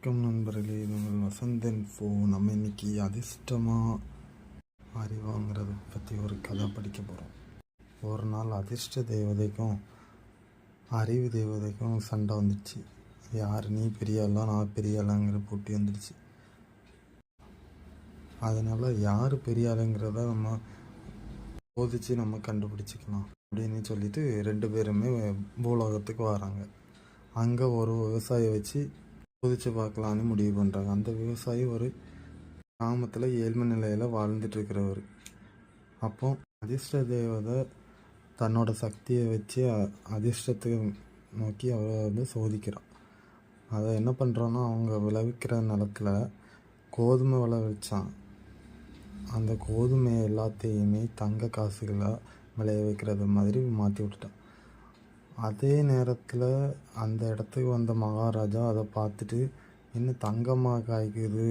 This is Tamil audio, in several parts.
வணக்கம் நண்பர்களே, இது உங்கள் வசந்தன் நம்ம இன்னைக்கு அதிர்ஷ்டமாக அறிவாங்கிறத பற்றி ஒரு கதை படிக்க போகிறோம். ஒரு நாள் அதிர்ஷ்ட தேவதைக்கும் அறிவு தேவதைக்கும் சண்டை வந்துடுச்சு. யார் நீ பெரிய ஆளா நான் பெரிய ஆளாங்கிற போட்டி வந்துடுச்சு. அதனால் யார் பெரிய ஆளுங்கிறத நம்ம போதிச்சு நம்ம கண்டுபிடிச்சிக்கலாம் அப்படின்னு சொல்லிட்டு 2 பேருமே பூலோகத்துக்கு வராங்க. அங்கே ஒரு விவசாயியை வச்சு குதிச்சு பார்க்கலான்னு முடிவு பண்ணுறாங்க. அந்த விவசாயி ஒரு கிராமத்தில் ஏழ்மை நிலையில் வாழ்ந்துட்டுருக்கிறவர். அப்போ அதிர்ஷ்ட தேவதை தன்னோட சக்தியை வச்சு அதிர்ஷ்டத்தை நோக்கி அவரை சோதிக்கிறான். அதை என்ன பண்ணுறான்னா, அவங்க விளைவிக்கிற நிலத்தில் கோதுமை விளைவிச்சான். அந்த கோதுமை எல்லாத்தையுமே தங்க காசுகளாக விளைய வைக்கிறது மாதிரி மாற்றி விட்டுட்டான். அதே நேரத்தில் அந்த இடத்துக்கு வந்த மகாராஜா அதை பார்த்துட்டு, இன்னும் தங்கமாக காய்க்குது,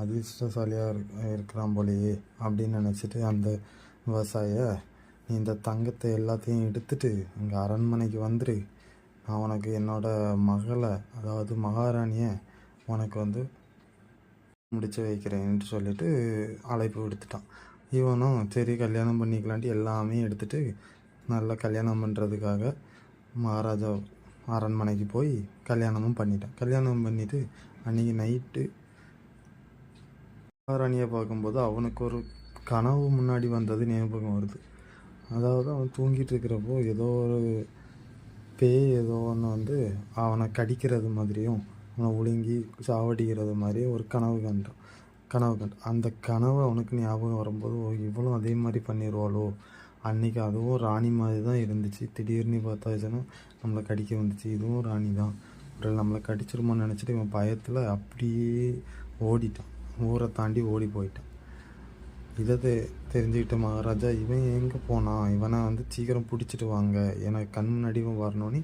அதிர்ஷ்டசாலியாக இருக்கிறான் போலையே அப்படின்னு நினச்சிட்டு அந்த விவசாய, நீ இந்த தங்கத்தை எல்லாத்தையும் எடுத்துட்டு இங்கே அரண்மனைக்கு வந்துரு, நான் உனக்கு என்னோடய மகளை, அதாவது மகாராணியை உனக்கு முடிச்சு வைக்கிறேன்ட்டு சொல்லிட்டு அழைப்பு விடுத்துட்டான். இவனும் சரி கல்யாணம் பண்ணிக்கலான்ட்டு எல்லாமே எடுத்துகிட்டு நல்லா கல்யாணம் பண்ணுறதுக்காக மகாராஜா அரண்மனைக்கு போய் கல்யாணமும் பண்ணிட்டான். கல்யாணம் பண்ணிவிட்டு அன்றைக்கி நைட்டு மகாராணியை பார்க்கும்போது அவனுக்கு ஒரு கனவு முன்னாடி வந்தது ஞாபகம் வருது. அதாவது அவன் தூங்கிட்டு இருக்கிறப்போ ஏதோ ஒரு பேய் ஏதோ ஒன்று அவனை கடிக்கிறது மாதிரியும் அவனை ஒழுங்கி சாவடிக்கிறது மாதிரியும் ஒரு கனவு கண்டான். அந்த கனவு அவனுக்கு ஞாபகம் வரும்போது இவளும் அதே மாதிரி பண்ணிடுவாளோ, அன்றைக்கி அதுவும் ராணி மாதிரி தான் இருந்துச்சு, திடீர்னு பார்த்தாச்சுன்னா நம்மளை கடிக்க வந்துச்சு, இதுவும் ராணி தான், ஒரு நம்மளை கடிச்சிருமோன்னு நினச்சிட்டு இவன் பயத்தில் அப்படியே ஓடிட்டான், ஊரை தாண்டி ஓடி போயிட்டான். இதை தெரிஞ்சுக்கிட்ட மகாராஜா, இவன் எங்கே போனான், இவனை சீக்கிரம் பிடிச்சிட்டு வாங்க, எனக்கு கண் முன்னாடி வரணுன்னு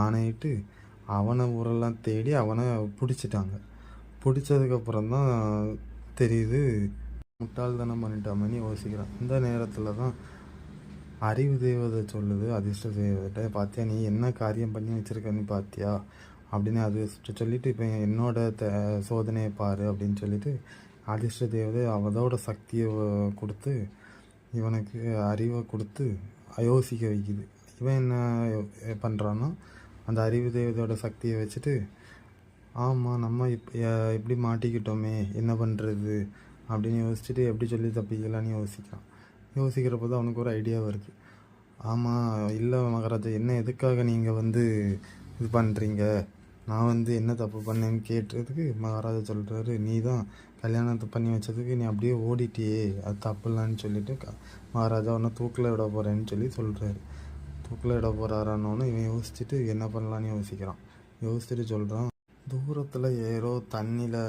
ஆணையிட்டு அவனை ஊரெல்லாம் தேடி அவனை பிடிச்சிட்டாங்க. பிடிச்சதுக்கப்புறம் தான் தெரியுது முட்டாள்தனம் பண்ணிட்டாமன்னு யோசிக்கிறான். இந்த நேரத்தில் தான் அறிவு தேவதை சொல்லுது அதிர்ஷ்ட தேவதை, பார்த்தியா நீ என்ன காரியம் பண்ணி வச்சுருக்கன்னு பார்த்தியா அப்படின்னு அது சொல்லிவிட்டு, இப்போ என்னோட சோதனையை பாரு அப்படின்னு சொல்லிட்டு அதிர்ஷ்ட தேவதை அவதோட சக்தியை கொடுத்து இவனுக்கு அறிவை கொடுத்து யோசிக்க வைக்குது. இவன் என்ன பண்ணுறான்னா, அந்த அறிவு தேவதையோட சக்தியை வச்சுட்டு, ஆமாம் நம்ம இப்படி மாட்டிக்கிட்டோமே என்ன பண்ணுறது அப்படின்னு யோசிச்சுட்டு எப்படி சொல்லி தப்பிக்கலான்னு யோசிக்கிறப்போ தான் அவனுக்கு ஒரு ஐடியா வருது. ஆமாம், இல்லை மகாராஜா, என்ன எதுக்காக நீங்கள் இது பண்ணுறீங்க, நான் என்ன தப்பு பண்ணேன்னு கேட்டதுக்கு மகாராஜா சொல்கிறாரு, நீ தான் கல்யாணத்தை பண்ணி வச்சதுக்கு நீ அப்படியே ஓடிட்டியே, அது தப்புலான்னு சொல்லிவிட்டு மகாராஜா உன்னை தூக்கில் விட போகிறேன்னு சொல்கிறாரு. தூக்கில் விட போகிறாரான்னு இவன் யோசிச்சுட்டு என்ன பண்ணலான்னு யோசிச்சுட்டு சொல்கிறான், தூரத்தில் ஏதோ தண்ணியில்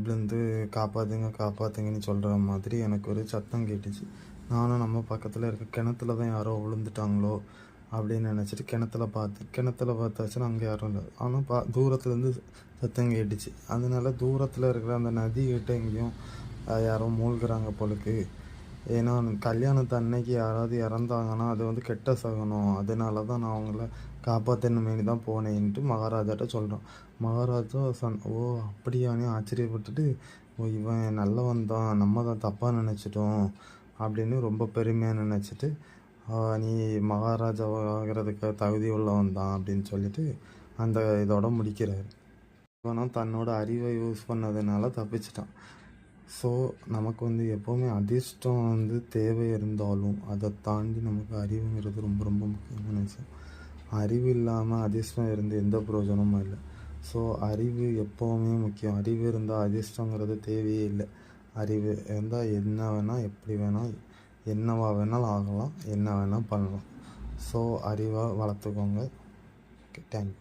விழுந்து காப்பாற்றுங்கன்னு சொல்கிற மாதிரி எனக்கு ஒரு சத்தம் கேட்டுச்சு. நானும் நம்ம பக்கத்தில் இருக்க கிணத்துல தான் யாரோ விழுந்துட்டாங்களோ அப்படின்னு நினச்சிட்டு கிணத்துல பார்த்தாச்சுன்னா அங்கே யாரும் இல்லை. ஆனால் தூரத்துலேருந்து சத்தம் கேட்டுச்சு. அதனால தூரத்தில் இருக்கிற அந்த நதிக்கிட்ட எங்கேயும் யாரோ மூழ்கிறாங்க போலுக்கு. ஏன்னா கல்யாணத்து அன்னைக்கு யாராவது இறந்தாங்கன்னா அது கெட்ட சகனம், அதனால தான் நான் அவங்கள காப்பாற்றணுமேனு தான் போனேன்ட்டு மகாராஜாட்ட சொல்கிறான். மகாராஜா ஓ அப்படியானே ஆச்சரியப்பட்டுட்டு, ஓ இவன் நல்லவன் தான், நம்ம தான் தப்பாக நினச்சிட்டோம் அப்படின்னு ரொம்ப பெருமையாக நினச்சிட்டு, நீ மகாராஜா ஆகிறதுக்கு தகுதி உள்ளவன் தான் அப்படின்னு சொல்லிட்டு அந்த இதோட முடிக்கிறாரு. இவனும் தன்னோட அறிவை யூஸ் பண்ணதுனால தப்பிச்சிட்டான். ஸோ நமக்கு எப்போவுமே அதிர்ஷ்டம் தேவை இருந்தாலும் அதை தாண்டி நமக்கு அறிவுங்கிறது ரொம்ப ரொம்ப முக்கியமான விஷயம். அறிவு இல்லாமல் அதிர்ஷ்டம் இருந்து எந்த பிரயோஜனமும் இல்லை. ஸோ அறிவு எப்போவுமே முக்கியம். அறிவு இருந்தால் அதிர்ஷ்டங்கிறது தேவையே இல்லை. அறிவு இருந்தால் என்ன வேணால் எப்படி வேணால் என்னவா வேணாலும் ஆகலாம், என்ன வேணால் பண்ணலாம். ஸோ அறிவாக வளர்த்துக்கோங்க. Okay, thank you.